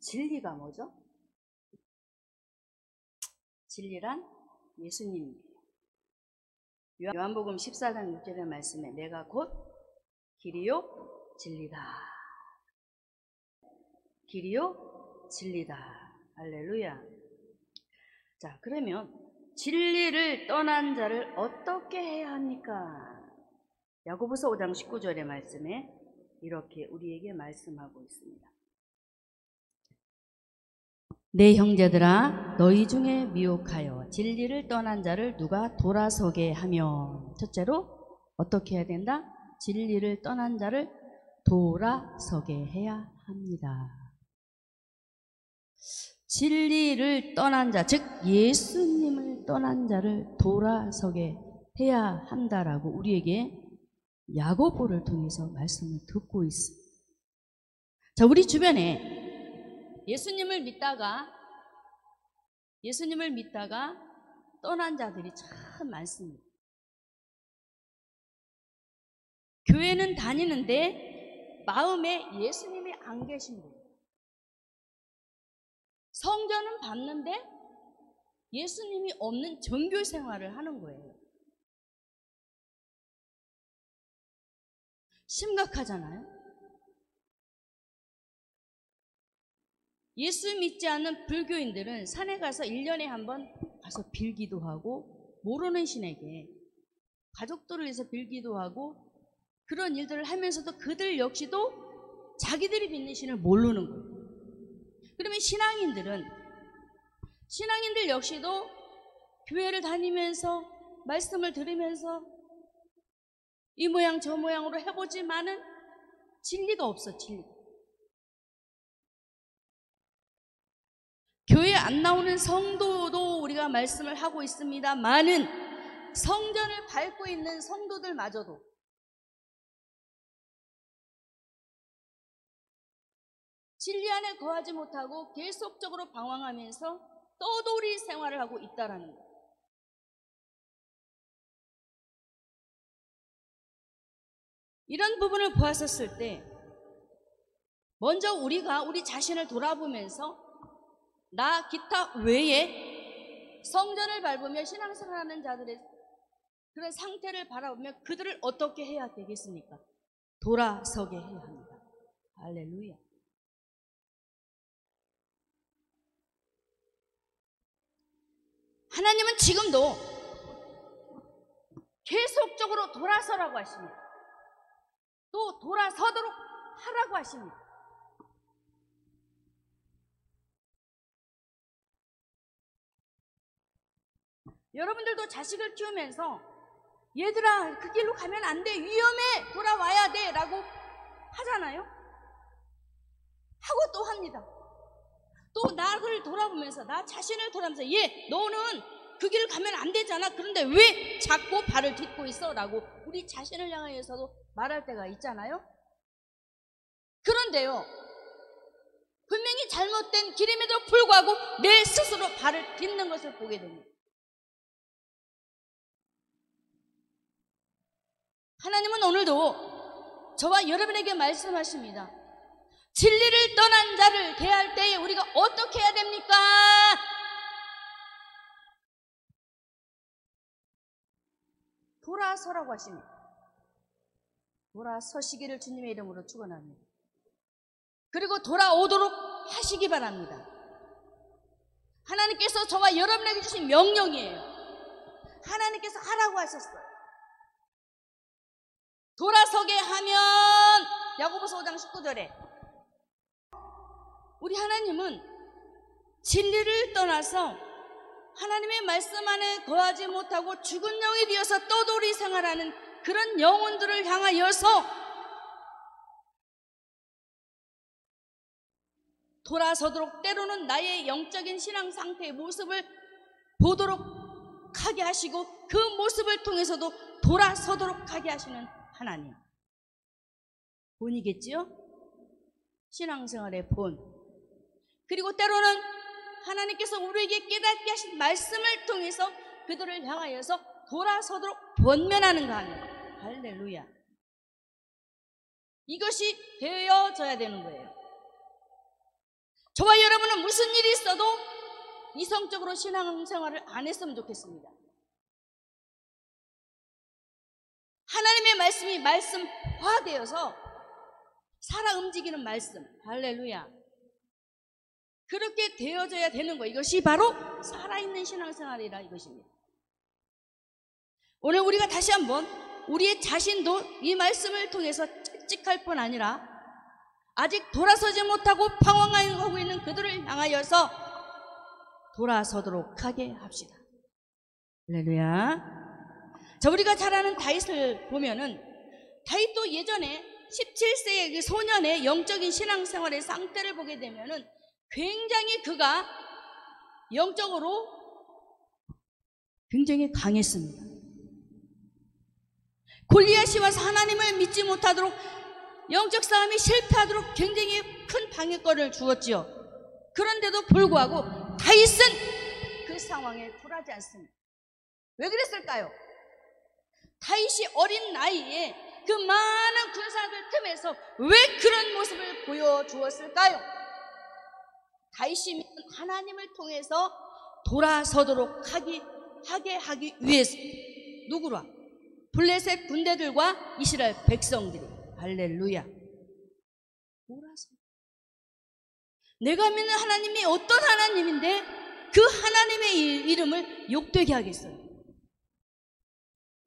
진리가 뭐죠? 진리란 예수님이에요. 요한복음 14장 6절의 말씀에 내가 곧 길이요 진리다. 길이요 진리다. 할렐루야. 자, 그러면 진리를 떠난 자를 어떻게 해야 합니까? 야고보서 5장 19절의 말씀에 이렇게 우리에게 말씀하고 있습니다. 내 형제들아 너희 중에 미혹하여 진리를 떠난 자를 누가 돌아서게 하며. 첫째로 어떻게 해야 된다? 진리를 떠난 자를 돌아서게 해야 합니다. 진리를 떠난 자, 즉 예수님을 떠난 자를 돌아서게 해야 한다라고 우리에게 야고보를 통해서 말씀을 듣고 있습니다. 자, 우리 주변에 예수님을 믿다가 떠난 자들이 참 많습니다. 교회는 다니는데 마음에 예수님이 안 계신 거예요. 성전은 받는데 예수님이 없는 종교 생활을 하는 거예요. 심각하잖아요. 예수 믿지 않는 불교인들은 산에 가서 1년에 한 번 가서 빌기도 하고, 모르는 신에게 가족들을 위해서 빌기도 하고, 그런 일들을 하면서도 그들 역시도 자기들이 믿는 신을 모르는 거예요. 그러면 신앙인들 역시도 교회를 다니면서 말씀을 들으면서 이 모양 저 모양으로 해보지만은 진리가 없어. 진리가. 교회 안 나오는 성도도 우리가 말씀을 하고 있습니다만은 성전을 밟고 있는 성도들마저도 진리 안에 거하지 못하고 계속적으로 방황하면서 떠돌이 생활을 하고 있다라는 거예요. 이런 부분을 보았었을 때 먼저 우리가 우리 자신을 돌아보면서 나 기타 외에 성전을 밟으며 신앙생활하는 자들의 그런 상태를 바라보며 그들을 어떻게 해야 되겠습니까? 돌아서게 해야 합니다. 할렐루야. 하나님은 지금도 계속적으로 돌아서라고 하십니다. 또 돌아서도록 하라고 하십니다. 여러분들도 자식을 키우면서 얘들아 그 길로 가면 안 돼, 위험해, 돌아와야 돼 라고 하잖아요. 하고 또 합니다. 또 나를 돌아보면서, 나 자신을 돌아보면서 얘 너는 그 길을 가면 안 되잖아. 그런데 왜 자꾸 발을 딛고 있어? 라고 우리 자신을 향해서도 말할 때가 있잖아요. 그런데요, 분명히 잘못된 길임에도 불구하고 내 스스로 발을 딛는 것을 보게 됩니다. 하나님은 오늘도 저와 여러분에게 말씀하십니다. 진리를 떠난 자를 대할 때에 우리가 어떻게 해야 됩니까? 돌아서라고 하십니다. 돌아서시기를 주님의 이름으로 축원합니다. 그리고 돌아오도록 하시기 바랍니다. 하나님께서 저와 여러분에게 주신 명령이에요. 하나님께서 하라고 하셨어요. 돌아서게 하면 야고보서 5장 19절에 우리 하나님은 진리를 떠나서 하나님의 말씀 안에 거하지 못하고 죽은 영이 되어서 떠돌이 생활하는 그런 영혼들을 향하여서 돌아서도록, 때로는 나의 영적인 신앙 상태의 모습을 보도록 하게 하시고 그 모습을 통해서도 돌아서도록 하게 하시는 하나님. 본이겠지요? 신앙생활의 본. 그리고 때로는 하나님께서 우리에게 깨닫게 하신 말씀을 통해서 그들을 향하여서 돌아서도록 권면하는가 하는 거예요. 할렐루야. 이것이 되어져야 되는 거예요. 저와 여러분은 무슨 일이 있어도 이성적으로 신앙생활을 안 했으면 좋겠습니다. 하나님의 말씀이 말씀화되어서 살아 움직이는 말씀, 할렐루야, 그렇게 되어져야 되는 거, 이것이 바로 살아있는 신앙생활이라 이것입니다. 오늘 우리가 다시 한번 우리의 자신도 이 말씀을 통해서 칙칙할 뿐 아니라 아직 돌아서지 못하고 방황하고 있는 그들을 향하여서 돌아서도록 하게 합시다. 할렐루야. 자, 우리가 잘 아는 다윗을 보면은, 다윗도 예전에 17세의 그 소년의 영적인 신앙생활의 상태를 보게 되면은 굉장히 그가 영적으로 굉장히 강했습니다. 골리앗이 와서 하나님을 믿지 못하도록, 영적 싸움이 실패하도록 굉장히 큰 방해거리를 주었지요. 그런데도 불구하고 다윗은 그 상황에 굴하지 않습니다. 왜 그랬을까요? 다윗이 어린 나이에 그 많은 군사들 틈에서 왜 그런 모습을 보여주었을까요? 다윗이 하나님을 통해서 돌아서도록 하게 하기 위해서, 누구라? 블레셋 군대들과 이스라엘 백성들이, 할렐루야, 돌아서. 내가 믿는 하나님이 어떤 하나님인데 그 하나님의 이름을 욕되게 하겠어요?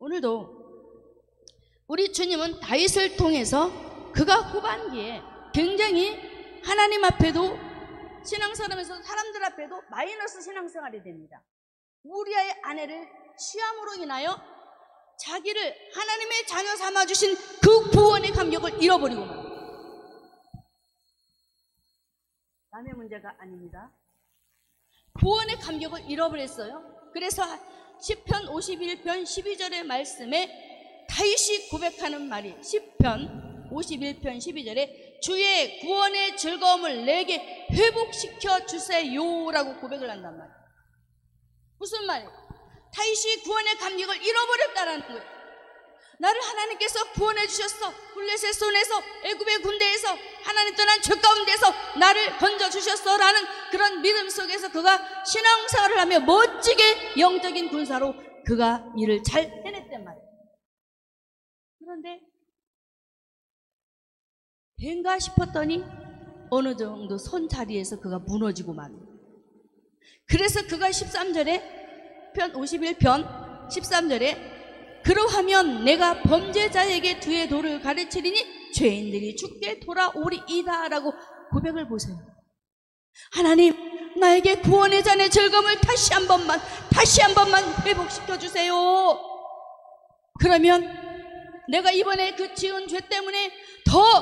오늘도 우리 주님은 다윗을 통해서 그가 후반기에 굉장히 하나님 앞에도, 신앙생활하면서 사람들 앞에도 마이너스 신앙생활이 됩니다. 우리아의 아내를 취함으로 인하여 자기를 하나님의 자녀 삼아주신 그 구원의 감격을 잃어버리고 말입니다. 남의 문제가 아닙니다. 구원의 감격을 잃어버렸어요. 그래서 시편 51편 12절의 말씀에 다윗이 고백하는 말이, 시편 51편 12절에 주의 구원의 즐거움을 내게 회복시켜 주세요라고 고백을 한단 말이에요. 무슨 말이에요? 다윗이 구원의 감격을 잃어버렸다는 거예요. 나를 하나님께서 구원해 주셨어. 블레셋 손에서, 애굽의 군대에서, 하나님 떠난 죄 가운데서 나를 건져 주셨어라는 그런 믿음 속에서 그가 신앙생활을 하며 멋지게 영적인 군사로 그가 일을 잘 해냈단 말이에요. 그런데 된가 싶었더니 어느 정도 손 자리에서 그가 무너지고 맙니다. 그래서 그가 13절에, 편 51편 13절에 그러하면 내가 범죄자에게 주의 도를 가르치리니 죄인들이 죽게 돌아오리이다 라고 고백을 보세요. 하나님, 나에게 구원의 잔의 즐거움을 다시 한 번만 회복시켜 주세요. 그러면 내가 이번에 그 지은 죄 때문에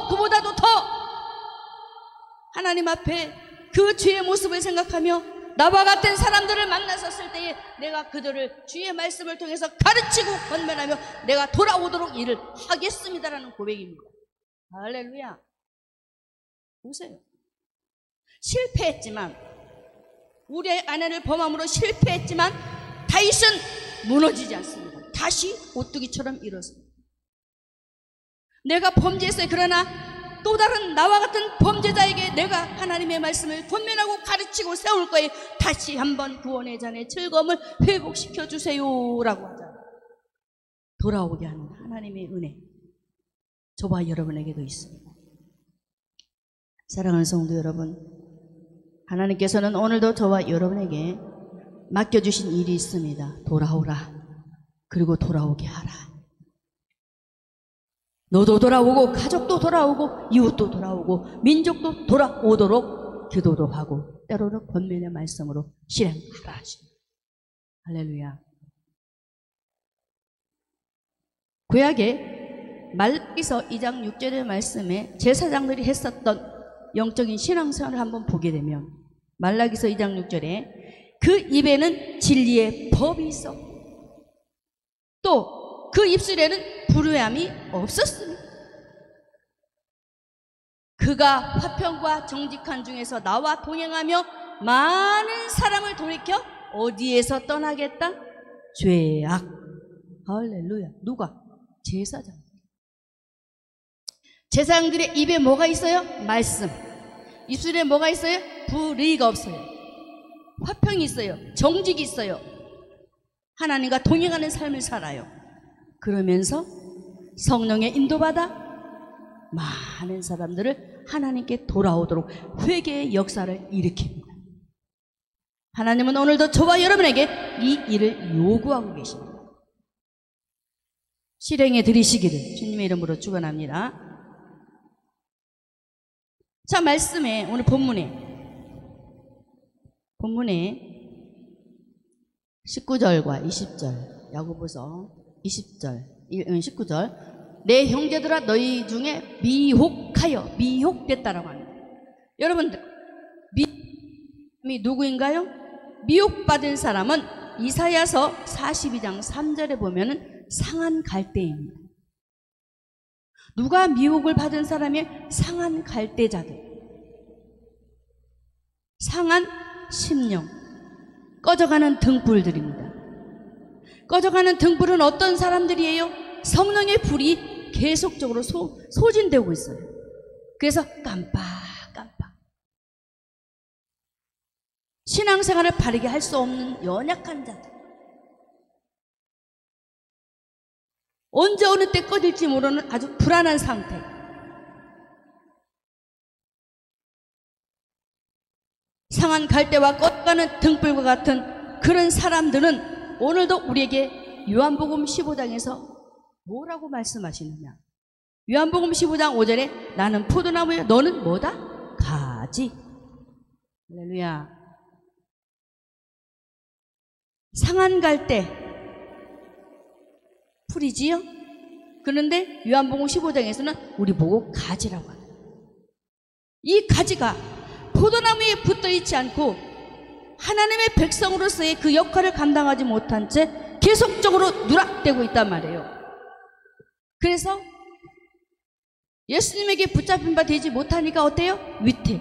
그보다도 더 하나님 앞에 그 죄의 모습을 생각하며 나와 같은 사람들을 만났었을 때에 내가 그들을 주의 말씀을 통해서 가르치고 권면하며 내가 돌아오도록 일을 하겠습니다라는 고백입니다. 할렐루야. 보세요. 실패했지만, 우리의 아내를 범함으로 실패했지만 다윗은 무너지지 않습니다. 다시 오뚜기처럼 일어섭니다. 내가 범죄했어요. 그러나 또 다른 나와 같은 범죄자에게 내가 하나님의 말씀을 권면하고 가르치고 세울 거에 다시 한번 구원의 잔의 즐거움을 회복시켜 주세요라고 하잖아요. 돌아오게 하는 하나님의 은혜, 저와 여러분에게도 있습니다. 사랑하는 성도 여러분, 하나님께서는 오늘도 저와 여러분에게 맡겨주신 일이 있습니다. 돌아오라. 그리고 돌아오게 하라. 너도 돌아오고, 가족도 돌아오고, 이웃도 돌아오고, 민족도 돌아오도록 기도도 하고, 때로는 권면의 말씀으로 실행하라 하십니다. 할렐루야. 구약의 말라기서 2장 6절의 말씀에 제사장들이 했었던 영적인 신앙생활을 한번 보게 되면, 말라기서 2장 6절에 그 입에는 진리의 법이 있어, 또 그 입술에는 불의함이 없었으니 그가 화평과 정직한 중에서 나와 동행하며 많은 사람을 돌이켜 어디에서 떠나겠다? 죄악. 할렐루야. 누가? 제사장. 제사장들의 입에 뭐가 있어요? 말씀. 입술에 뭐가 있어요? 불의가 없어요. 화평이 있어요. 정직이 있어요. 하나님과 동행하는 삶을 살아요. 그러면서 성령의 인도받아 많은 사람들을 하나님께 돌아오도록 회개의 역사를 일으킵니다. 하나님은 오늘도 저와 여러분에게 이 일을 요구하고 계십니다. 실행해 드리시기를 주님의 이름으로 축원합니다. 자, 말씀에 오늘 본문에 19절과 20절, 야고보서 20절, 19절, 내 형제들아 너희 중에 미혹됐다라고 합니다. 여러분들, 미혹이 누구인가요? 미혹받은 사람은 이사야서 42장 3절에 보면은 상한 갈대입니다. 누가 미혹을 받은 사람이 상한 갈대자들, 상한 심령, 꺼져가는 등불들입니다. 꺼져가는 등불은 어떤 사람들이에요? 성령의 불이 계속적으로 소진되고 있어요. 그래서 깜빡깜빡 신앙생활을 바르게 할 수 없는 연약한 자들, 언제 어느 때 꺼질지 모르는 아주 불안한 상태, 상한 갈대와 꺼져가는 등불과 같은 그런 사람들은 오늘도 우리에게 요한복음 15장에서 뭐라고 말씀하시느냐? 요한복음 15장 5절에 나는 포도나무야 너는 뭐다? 가지. 할렐루야. 상한 갈대 풀이지요? 그런데 요한복음 15장에서는 우리 보고 가지라고 합니다. 이 가지가 포도나무에 붙어 있지 않고 하나님의 백성으로서의 그 역할을 감당하지 못한 채 계속적으로 누락되고 있단 말이에요. 그래서 예수님에게 붙잡힌 바 되지 못하니까 어때요? 위태.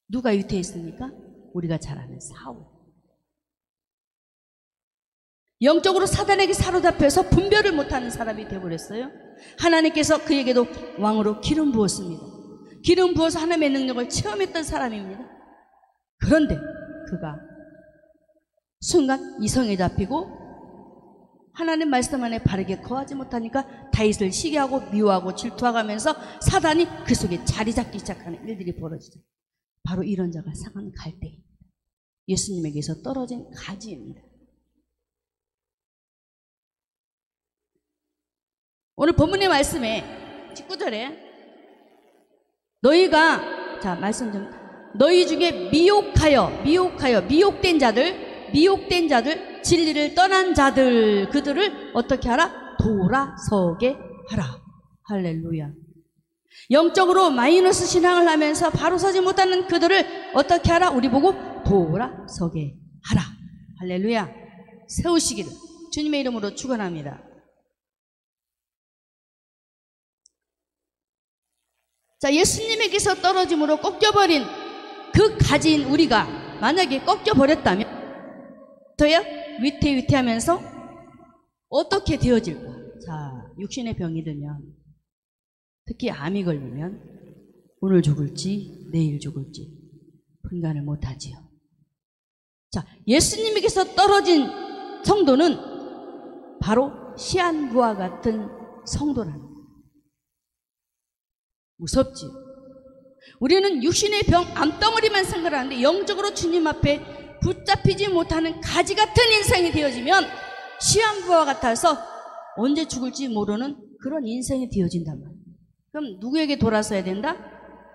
누가 위태했습니까? 우리가 잘 아는 사울. 영적으로 사단에게 사로잡혀서 분별을 못하는 사람이 되어버렸어요. 하나님께서 그에게도 왕으로 기름 부었습니다. 기름 부어서 하나님의 능력을 체험했던 사람입니다. 그런데 그가 순간 이성에 잡히고 하나님 말씀 안에 바르게 거하지 못하니까 다윗을 시기하고 미워하고 질투하면서 사단이 그 속에 자리 잡기 시작하는 일들이 벌어지죠. 바로 이런 자가 상한 갈대입니다. 예수님에게서 떨어진 가지입니다. 오늘 본문의 말씀에 19절에 너희가, 자 말씀 좀, 너희 중에 미혹된 자들, 진리를 떠난 자들, 그들을 어떻게 하라? 돌아서게 하라. 할렐루야. 영적으로 마이너스 신앙을 하면서 바로 서지 못하는 그들을 어떻게 하라? 우리 보고 돌아서게 하라. 할렐루야. 세우시기를 주님의 이름으로 축원합니다. 자, 예수님에게서 떨어짐으로 꺾여버린 그 가지인 우리가 만약에 꺾여버렸다면 더요? 위태위태하면서 어떻게 되어질까? 자, 육신의 병이 들면, 특히 암이 걸리면 오늘 죽을지 내일 죽을지 분간을 못하지요. 자, 예수님에게서 떨어진 성도는 바로 시한부와 같은 성도라는, 무섭지요. 우리는 육신의 병, 암덩어리만 생각하는데 영적으로 주님 앞에 붙잡히지 못하는 가지 같은 인생이 되어지면 시한부와 같아서 언제 죽을지 모르는 그런 인생이 되어진단 말이에요. 그럼 누구에게 돌아서야 된다?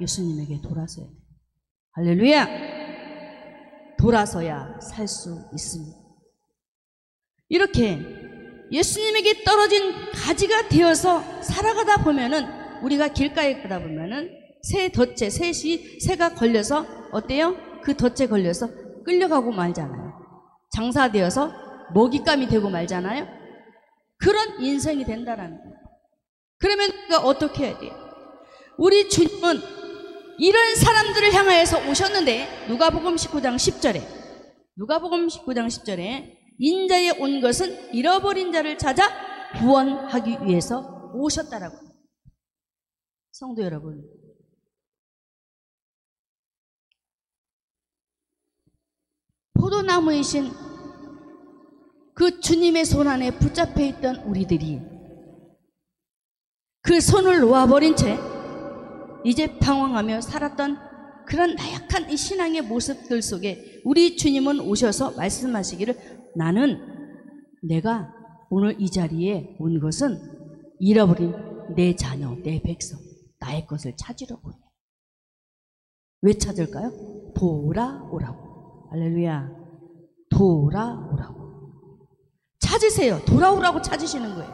예수님에게 돌아서야 돼. 할렐루야. 돌아서야 살 수 있습니다. 이렇게 예수님에게 떨어진 가지가 되어서 살아가다 보면은, 우리가 길가에 가다 보면은 새가 걸려서 어때요? 그 덫에 걸려서 끌려가고 말잖아요. 장사되어서 먹잇감이 되고 말잖아요. 그런 인생이 된다라는 거예요. 그러면 우리가 어떻게 해야 돼요? 우리 주님은 이런 사람들을 향하여서 오셨는데, 누가복음 19장 10절에 인자에 온 것은 잃어버린 자를 찾아 구원하기 위해서 오셨다라고. 성도 여러분, 포도나무이신 그 주님의 손 안에 붙잡혀 있던 우리들이 그 손을 놓아버린 채 이제 방황하며 살았던 그런 나약한 이 신앙의 모습들 속에 우리 주님은 오셔서 말씀하시기를, 나는 내가 오늘 이 자리에 온 것은 잃어버린 내 자녀, 내 백성, 나의 것을 찾으려고 해. 왜 찾을까요? 돌아오라고. 할렐루야. 돌아오라고. 찾으세요. 돌아오라고 찾으시는 거예요.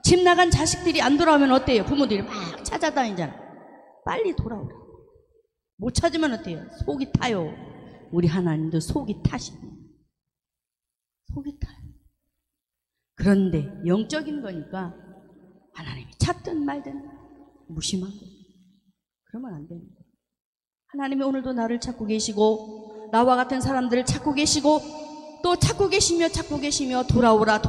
집 나간 자식들이 안 돌아오면 어때요? 부모들이 막 찾아다니잖아. 빨리 돌아오라. 못 찾으면 어때요? 속이 타요. 우리 하나님도 속이 타시네. 속이 타요. 그런데 영적인 거니까 하나님이 찾든 말든 무심한 거예요. 그러면 안 됩니다. 하나님이 오늘도 나를 찾고 계시고 나와 같은 사람들을 찾고 계시고 또 찾고 계시며 돌아오라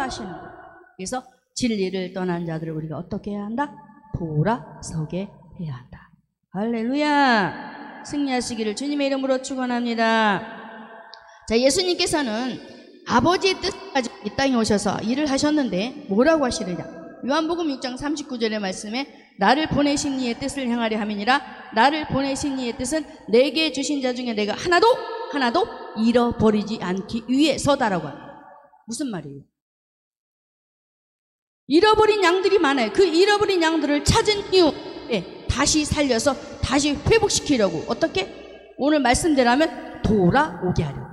하시는 거예요. 그래서 진리를 떠난 자들을 우리가 어떻게 해야 한다? 돌아서게 해야 한다. 할렐루야. 승리하시기를 주님의 이름으로 축원합니다. 자, 예수님께서는 아버지의 뜻을 가지고 이 땅에 오셔서 일을 하셨는데 뭐라고 하시느냐? 요한복음 6장 39절의 말씀에 나를 보내신 이의 뜻을 행하려 함이니라. 나를 보내신 이의 뜻은 내게 주신 자 중에 내가 하나도 잃어버리지 않기 위해서다라고 합니다. 무슨 말이에요? 잃어버린 양들이 많아요. 그 잃어버린 양들을 찾은 이유에 다시 살려서 다시 회복시키려고 어떻게? 오늘 말씀대로하면 돌아오게 하려고.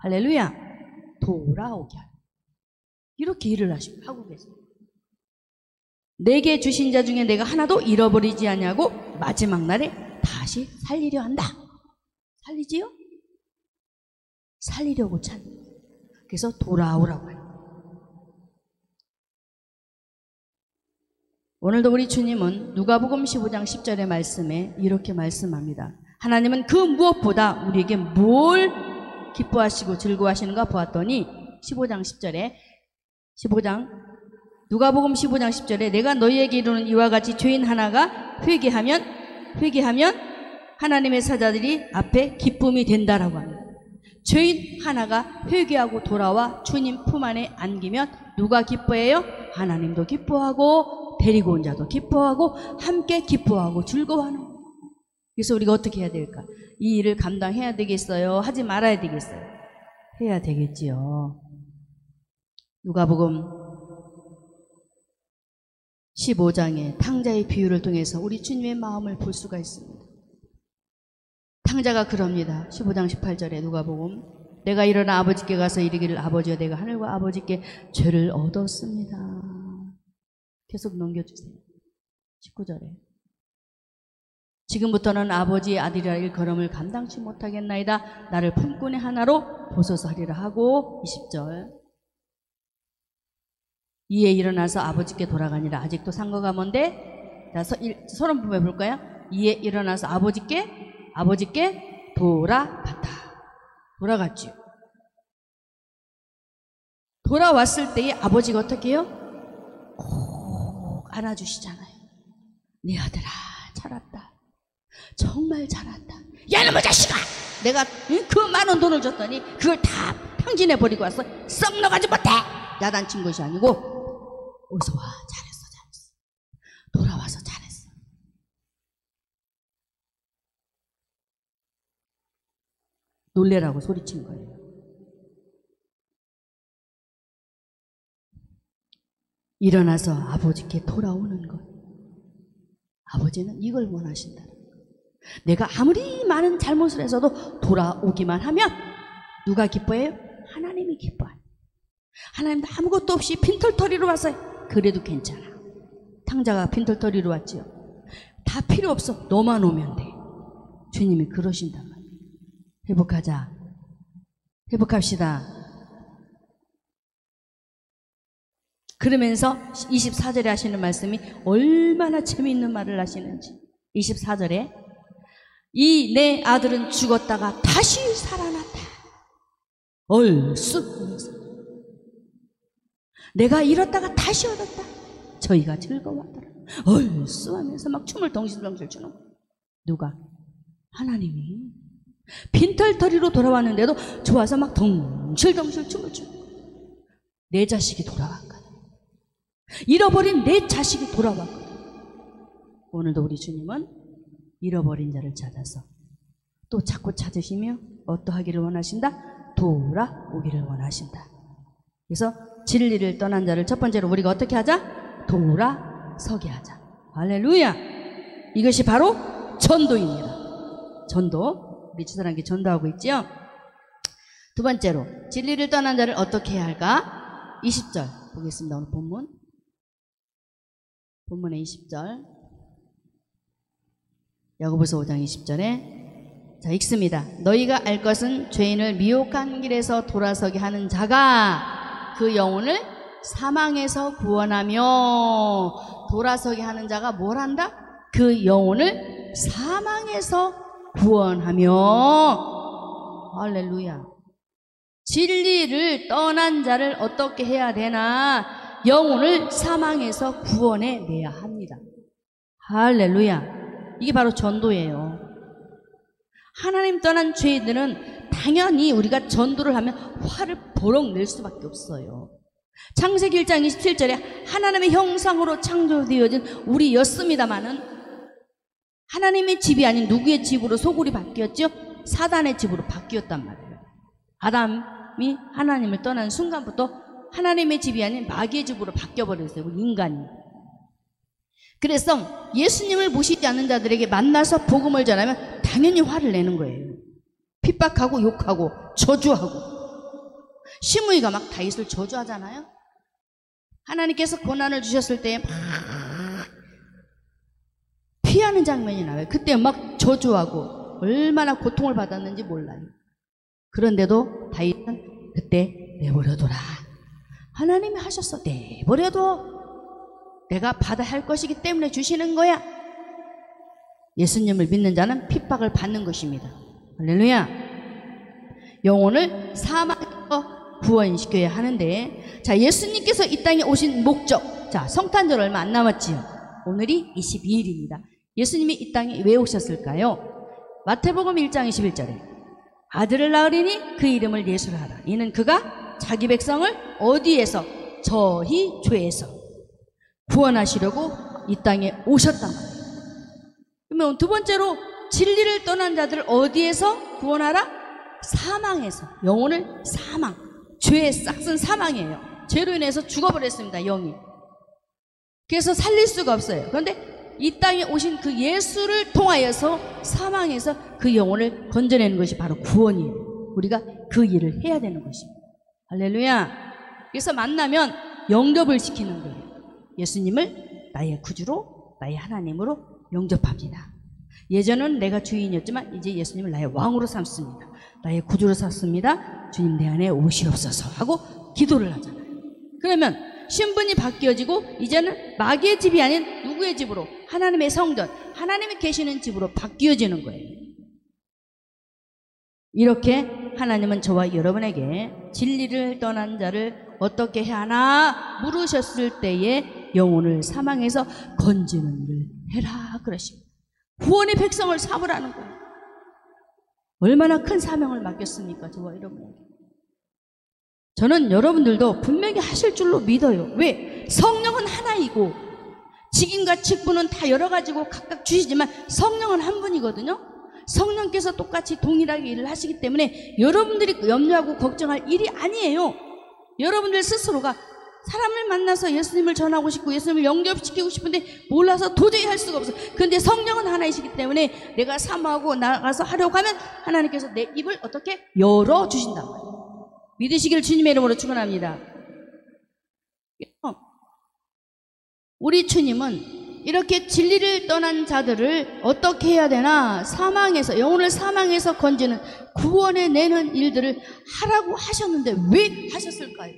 할렐루야. 돌아오게 하려고. 이렇게 일을 하고 계세요. 내게 주신 자 중에 내가 하나도 잃어버리지 않냐고 마지막 날에 다시 살리려 한다. 살리지요? 살리려고 찾는. 그래서 돌아오라고 해요. 오늘도 우리 주님은 누가복음 15장 10절의 말씀에 이렇게 말씀합니다. 하나님은 그 무엇보다 우리에게 뭘 기뻐하시고 즐거워하시는가 보았더니 15장 10절에 누가복음 15장 10절에 내가 너희에게 이르는 이와 같이 죄인 하나가 회개하면 하나님의 사자들이 앞에 기쁨이 된다라고 합니다. 죄인 하나가 회개하고 돌아와 주님 품 안에 안기면 누가 기뻐해요? 하나님도 기뻐하고 데리고 온 자도 기뻐하고 함께 기뻐하고 즐거워하는 거예요. 그래서 우리가 어떻게 해야 될까? 이 일을 감당해야 되겠어요? 하지 말아야 되겠어요? 해야 되겠지요. 누가복음 15장의 탕자의 비유를 통해서 우리 주님의 마음을 볼 수가 있습니다. 탕자가 그럽니다. 15장 18절에 누가복음 내가 일어나 아버지께 가서 이르기를 아버지여 내가 하늘과 아버지께 죄를 얻었습니다. 계속 넘겨주세요. 19절에 지금부터는 아버지의 아들이라 일컬음을 감당치 못하겠나이다. 나를 품꾼의 하나로 보소서 하리라 하고 20절 이에 일어나서 아버지께 돌아가니라. 아직도 상거가 뭔데? 자, 서론 부분 해볼까요? 이에 일어나서 아버지께 돌아갔죠. 돌아왔을 때에 아버지가 어떻게 해요? 꼭 안아주시잖아요. 내 아들아 잘왔다. 정말 잘왔다. 야 이놈의 자식아, 내가 그 많은 돈을 줬더니 그걸 다 탕진해 버리고 와서 썩 나가지 못해. 야단친 것이 아니고 어서 와. 잘했어. 돌아와서 잘했어. 놀래라고 소리친 거예요. 일어나서 아버지께 돌아오는 것. 아버지는 이걸 원하신다. 내가 아무리 많은 잘못을 해서도 돌아오기만 하면 누가 기뻐해요? 하나님이 기뻐해요. 하나님도 아무것도 없이 빈털터리로 와서 그래도 괜찮아. 탕자가 빈털터리로 왔지요. 다 필요 없어. 너만 오면 돼. 주님이 그러신단 말이에요. 회복합시다. 그러면서 24절에 하시는 말씀이 얼마나 재미있는 말을 하시는지. 24절에 이 내 아들은 죽었다가 다시 살아났다. 얼쑤 내가 잃었다가 다시 얻었다. 저희가 즐거워하더라. 얼쑤 하면서 막 춤을 덩실덩실 추는 거예요. 누가? 하나님이. 빈털터리로 돌아왔는데도 좋아서 막 덩실덩실 춤을 추고, 내 자식이 돌아왔거든. 잃어버린 내 자식이 돌아왔거든. 오늘도 우리 주님은 잃어버린 자를 찾아서 또 자꾸 찾으시며 어떠하기를 원하신다? 돌아오기를 원하신다. 그래서 진리를 떠난 자를 첫 번째로 우리가 어떻게 하자? 돌아서게 하자. 할렐루야! 이것이 바로 전도입니다. 전도. 우리 주사랑교 전도하고 있지요? 두 번째로 진리를 떠난 자를 어떻게 해야 할까? 20절 보겠습니다. 오늘 본문의 20절. 야고보서 5장 20절에 자, 읽습니다. 너희가 알 것은 죄인을 미혹한 길에서 돌아서게 하는 자가 그 영혼을 사망에서 구원하며, 돌아서게 하는 자가 뭘 한다? 그 영혼을 사망에서 구원하며. 할렐루야. 진리를 떠난 자를 어떻게 해야 되나? 영혼을 사망에서 구원해내야 합니다. 할렐루야. 이게 바로 전도예요. 하나님 떠난 죄인들은 당연히 우리가 전도를 하면 화를 버럭 낼 수밖에 없어요. 창세기 1장 27절에 하나님의 형상으로 창조되어진 우리였습니다마는 하나님의 집이 아닌 누구의 집으로 소굴이 바뀌었죠? 사단의 집으로 바뀌었단 말이에요. 아담이 하나님을 떠난 순간부터 하나님의 집이 아닌 마귀의 집으로 바뀌어버렸어요. 인간이. 그래서 예수님을 모시지 않는 자들에게 만나서 복음을 전하면 당연히 화를 내는 거예요. 핍박하고 욕하고 저주하고. 시므이가 막 다윗을 저주하잖아요. 하나님께서 고난을 주셨을 때 막 피하는 장면이 나와요. 그때 막 저주하고 얼마나 고통을 받았는지 몰라요. 그런데도 다윗은 그때 내버려둬라. 하나님이 하셨어. 내버려둬. 내가 받아야 할 것이기 때문에 주시는 거야. 예수님을 믿는 자는 핍박을 받는 것입니다. 할렐루야. 영혼을 사망에서 구원시켜야 하는데, 자, 예수님께서 이 땅에 오신 목적, 자, 성탄절 얼마 안 남았지요. 오늘이 22일입니다. 예수님이 이 땅에 왜 오셨을까요? 마태복음 1장 21절에 아들을 낳으리니 그 이름을 예수라 하라. 이는 그가 자기 백성을 어디에서? 저희 죄에서 구원하시려고 이 땅에 오셨단 말이에요. 그러면 두 번째로 진리를 떠난 자들을 어디에서 구원하라? 사망에서. 영혼을 사망. 죄의 싹슨 사망이에요. 죄로 인해서 죽어버렸습니다. 영이. 그래서 살릴 수가 없어요. 그런데 이 땅에 오신 그 예수를 통하여서 사망에서 그 영혼을 건져내는 것이 바로 구원이에요. 우리가 그 일을 해야 되는 것입니다. 할렐루야. 그래서 만나면 영접을 시키는 거예요. 예수님을 나의 구주로, 나의 하나님으로 영접합니다. 예전은 내가 주인이었지만 이제 예수님을 나의 왕으로 삼습니다. 나의 구주로 삼습니다. 주님 내 안에 오시옵소서 하고 기도를 하잖아요. 그러면 신분이 바뀌어지고 이제는 마귀의 집이 아닌 누구의 집으로? 하나님의 성전, 하나님이 계시는 집으로 바뀌어지는 거예요. 이렇게 하나님은 저와 여러분에게 진리를 떠난 자를 어떻게 해야 하나 물으셨을 때에 영혼을 사망에서 건지는 일을 해라 그러십니다. 구원의 백성을 삼으라는 거예요. 얼마나 큰 사명을 맡겼습니까? 저와 여러분에게. 저는 여러분들도 분명히 하실 줄로 믿어요. 왜? 성령은 하나이고 직임과 직분은 다 여러 가지고 각각 주시지만 성령은 한 분이거든요. 성령께서 똑같이 동일하게 일을 하시기 때문에 여러분들이 염려하고 걱정할 일이 아니에요. 여러분들 스스로가 사람을 만나서 예수님을 전하고 싶고 예수님을 영접시키고 싶은데 몰라서 도저히 할 수가 없어요. 그런데 성령은 하나이시기 때문에 내가 사모하고 나가서 하려고 하면 하나님께서 내 입을 어떻게 열어주신단 말이에요. 믿으시길 주님의 이름으로 축원합니다. 우리 주님은 이렇게 진리를 떠난 자들을 어떻게 해야 되나? 사망에서, 영혼을 사망에서 건지는 구원해 내는 일들을 하라고 하셨는데 왜 하셨을까요?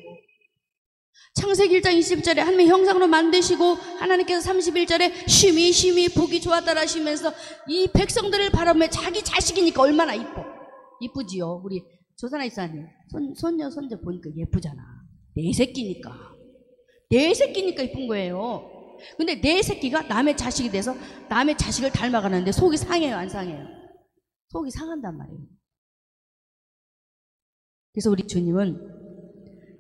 창세기 1장 20절에 하나님의 형상으로 만드시고 하나님께서 31절에 쉼이 보기 좋았다라 하시면서 이 백성들을 바라보며 자기 자식이니까 얼마나 이쁘지요. 우리 조사나 이사님 손녀 손자 보니까 예쁘잖아. 내 새끼니까 이쁜 거예요. 근데 내 새끼가 남의 자식이 돼서 남의 자식을 닮아가는데 속이 상해요, 안 상해요? 속이 상한단 말이에요. 그래서 우리 주님은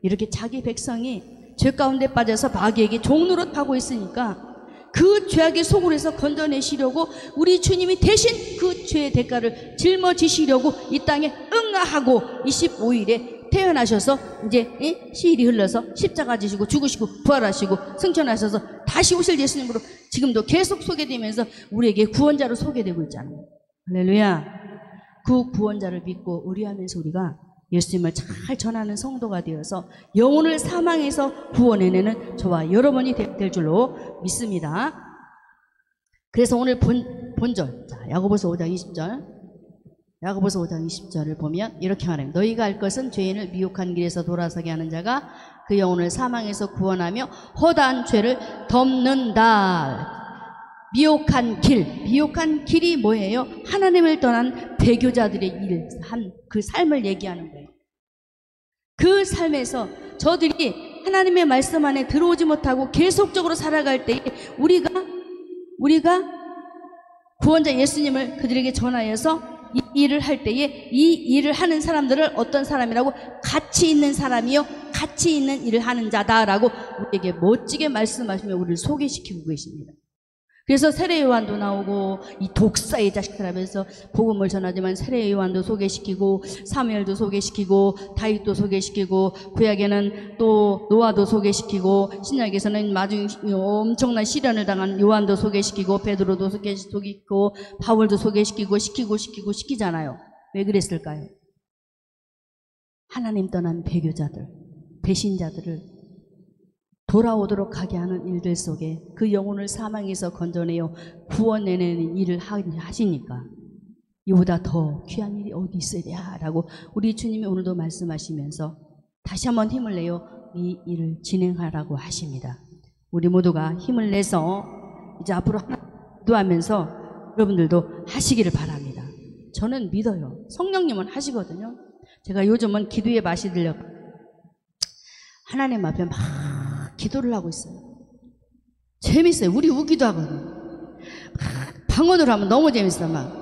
이렇게 자기 백성이 죄 가운데 빠져서 마귀에게 종노릇하고 있으니까 그 죄악의 속으로서 건져내시려고 우리 주님이 대신 그 죄의 대가를 짊어지시려고 이 땅에 응하하고 25일에 태어나셔서 이제 시일이 흘러서 십자가 지시고 죽으시고 부활하시고 승천하셔서 다시 오실 예수님으로 지금도 계속 소개되면서 우리에게 구원자로 소개되고 있잖아요. 할렐루야. 그 구원자를 믿고 의뢰하면서 우리가 예수님을 잘 전하는 성도가 되어서 영혼을 사망에서 구원해내는 저와 여러분이 될 줄로 믿습니다. 그래서 오늘 본절, 자, 야고보서 5장 20절, 야고보서 5장 20절을 보면 이렇게 말합니다. 너희가 알 것은 죄인을 미혹한 길에서 돌아서게 하는 자가 그 영혼을 사망에서 구원하며 허다한 죄를 덮는다. 미혹한 길이 뭐예요? 하나님을 떠난 배교자들의 그 삶을 얘기하는 거예요. 그 삶에서 저들이 하나님의 말씀 안에 들어오지 못하고 계속적으로 살아갈 때 우리가 구원자 예수님을 그들에게 전하여서 이 일을 할 때에 이 일을 하는 사람들을 어떤 사람이라고? 가치 있는 사람이요, 가치 있는 일을 하는 자다라고 우리에게 멋지게 말씀하시며 우리를 소개시키고 계십니다. 그래서 세례 요한도 나오고 이 독사의 자식들 하면서 복음을 전하지만 세례 요한도 소개시키고 사무엘도 소개시키고 다윗도 소개시키고 구약에는 또 노아도 소개시키고 신약에서는 엄청난 시련을 당한 요한도 소개시키고 베드로도 소개시키고 바울도 소개시키고 시키잖아요. 왜 그랬을까요? 하나님 떠난 배교자들, 배신자들을 돌아오도록 하게 하는 일들 속에 그 영혼을 사망에서 건져내어 구원해내는 일을 하시니까 이보다 더 귀한 일이 어디 있으랴 라고 우리 주님이 오늘도 말씀하시면서 다시 한번 힘을 내어 이 일을 진행하라고 하십니다. 우리 모두가 힘을 내서 이제 앞으로 기도하면서 여러분들도 하시기를 바랍니다. 저는 믿어요. 성령님은 하시거든요. 제가 요즘은 기도의 맛이 들려 하나님 앞에 막 기도를 하고 있어요. 재밌어요. 우리 우기도 하거든요. 방언으로 하면 너무 재밌어. 막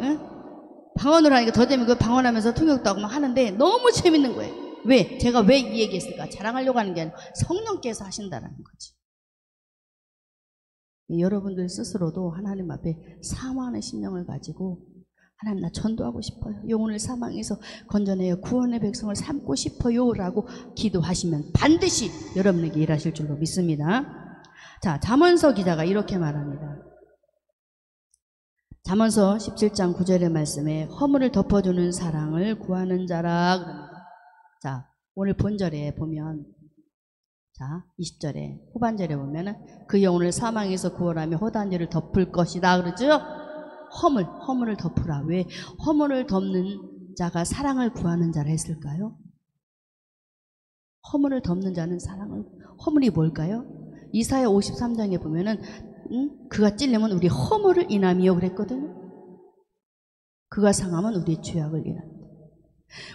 방언으로 하니까 더 재밌고 방언하면서 통역도 하고 막 하는데 너무 재밌는 거예요. 왜? 제가 왜 이 얘기했을까? 자랑하려고 하는 게 아니라 성령께서 하신다는 거지. 여러분들 스스로도 하나님 앞에 사모하는 심령을 가지고 하나님 나 전도하고 싶어요. 영혼을 사망에서 건져내어 구원의 백성을 삼고 싶어요 라고 기도하시면 반드시 여러분에게 일하실 줄로 믿습니다. 자, 잠언서 기자가 이렇게 말합니다. 잠언서 17장 9절의 말씀에 허물을 덮어주는 사랑을 구하는 자라 그럽니다. 자, 오늘 본절에 보면 자 20절에 후반절에 보면은 그 영혼을 사망에서 구원하며 허다한 죄를 덮을 것이다 그러죠. 허물을 덮으라. 왜 허물을 덮는 자가 사랑을 구하는 자라 했을까요? 허물을 덮는 자는 허물이 뭘까요? 이사야 53장에 보면은 그가 찔리면 우리 허물을 인함이요 그랬거든요. 그가 상하면 우리의 죄악을 인합니다.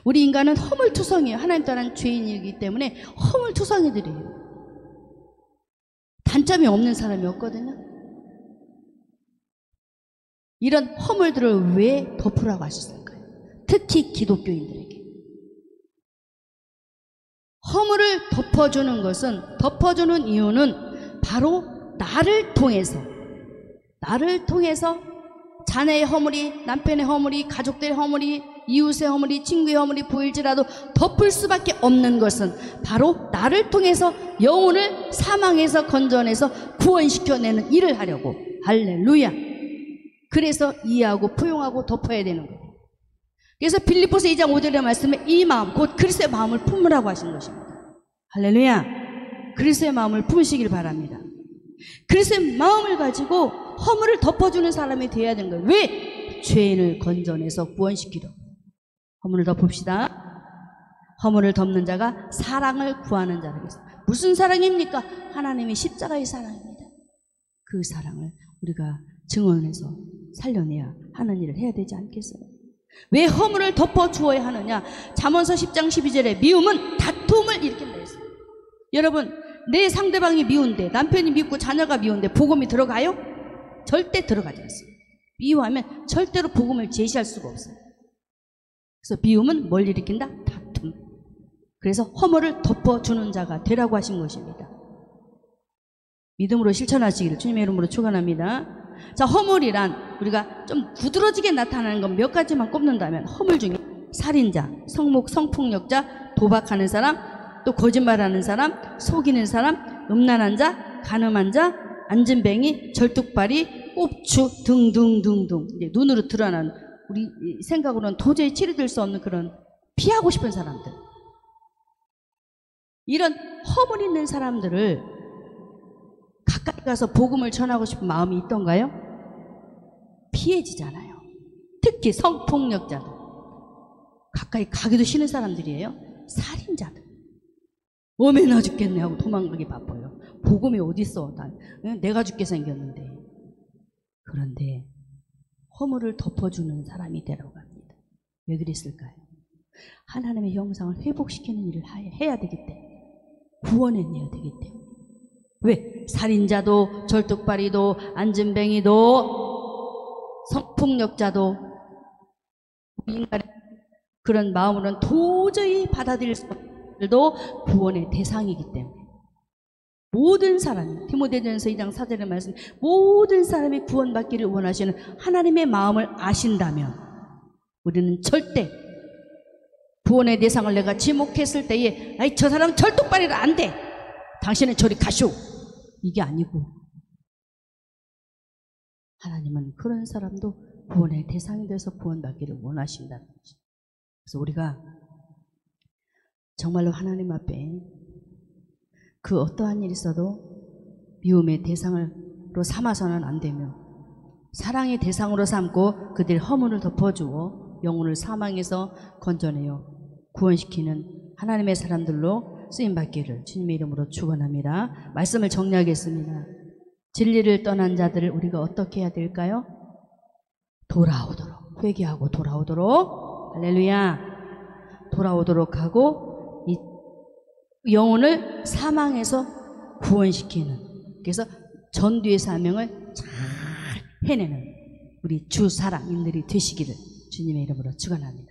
우리 인간은 허물투성이에요. 하나님 떠난 죄인이기 때문에 허물투성이들이에요. 단점이 없는 사람이 없거든요. 이런 허물들을 왜 덮으라고 하셨을까요? 특히 기독교인들에게. 허물을 덮어주는 이유는 바로 나를 통해서 자녀의 허물이, 남편의 허물이, 가족들의 허물이, 이웃의 허물이, 친구의 허물이 보일지라도 덮을 수밖에 없는 것은 바로 나를 통해서 영혼을 사망에서 건져내서 구원시켜내는 일을 하려고. 할렐루야. 그래서 이해하고 포용하고 덮어야 되는 거예요. 그래서 빌립보서 2장 5절의 말씀에 이 마음, 곧 그리스도의 마음을 품으라고 하신 것입니다. 할렐루야. 그리스도의 마음을 품으시길 바랍니다. 그리스도의 마음을 가지고 허물을 덮어주는 사람이 되어야 되는 거예요. 왜? 죄인을 건져내서 구원시키려고. 허물을 덮읍시다. 허물을 덮는 자가 사랑을 구하는 자라겠어요. 무슨 사랑입니까? 하나님의 십자가의 사랑입니다. 그 사랑을 우리가 증언해서 살려내야 하는 일을 해야 되지 않겠어요? 왜 허물을 덮어주어야 하느냐? 잠언서 10장 12절에 미움은 다툼을 일으킨다 했어요. 여러분, 내 상대방이 미운데, 남편이 밉고 자녀가 미운데 복음이 들어가요? 절대 들어가지 않습니다. 미워하면 절대로 복음을 제시할 수가 없어요. 그래서 미움은 뭘 일으킨다? 다툼. 그래서 허물을 덮어주는 자가 되라고 하신 것입니다. 믿음으로 실천하시기를 주님의 이름으로 축원합니다. 자, 허물이란 우리가 좀 두드러지게 나타나는 건 몇 가지만 꼽는다면, 허물 중에 살인자, 성폭력자, 도박하는 사람, 또 거짓말하는 사람, 속이는 사람, 음란한 자, 간음한 자, 앉은뱅이, 절뚝발이, 꼽추 등등등등, 이제 눈으로 드러나는, 우리 생각으로는 도저히 치료될 수 없는 그런 피하고 싶은 사람들, 이런 허물 있는 사람들을 가까이 가서 복음을 전하고 싶은 마음이 있던가요? 피해지잖아요. 특히 성폭력자들, 가까이 가기도 싫은 사람들이에요. 살인자들, 어메나 죽겠네 하고 도망가기 바빠요. 복음이 어딨어, 내가 죽게 생겼는데. 그런데 허물을 덮어주는 사람이 되라고 합니다. 왜 그랬을까요? 하나님의 형상을 회복시키는 일을 해야 되기 때문에, 구원해내야 되기 때문에. 왜? 살인자도, 절뚝발이도, 앉은뱅이도, 성폭력자도 인간의 그런 마음으로는 도저히 받아들일 수 없는 일도 구원의 대상이기 때문에, 모든 사람, 디모데전서 2장 4절의 말씀, 모든 사람이 구원받기를 원하시는 하나님의 마음을 아신다면 우리는 절대 구원의 대상을 내가 지목했을 때에 아이, 저 사람 절뚝발이라 안 돼, 당신은 저리 가시오, 이게 아니고, 하나님은 그런 사람도 구원의 대상이 돼서 구원받기를 원하신다는 거죠. 그래서 우리가 정말로 하나님 앞에 그 어떠한 일이 있어도 미움의 대상으로 삼아서는 안 되며, 사랑의 대상으로 삼고 그들의 허물을 덮어주어 영혼을 사망에서 건져내어 구원시키는 하나님의 사람들로 쓰임받기를 주님의 이름으로 축원합니다. 말씀을 정리하겠습니다. 진리를 떠난 자들을 우리가 어떻게 해야 될까요? 돌아오도록, 회개하고 돌아오도록, 할렐루야, 돌아오도록 하고 이 영혼을 사망에서 구원시키는, 그래서 전도의 사명을 잘 해내는 우리 주 사랑인들이 되시기를 주님의 이름으로 축원합니다.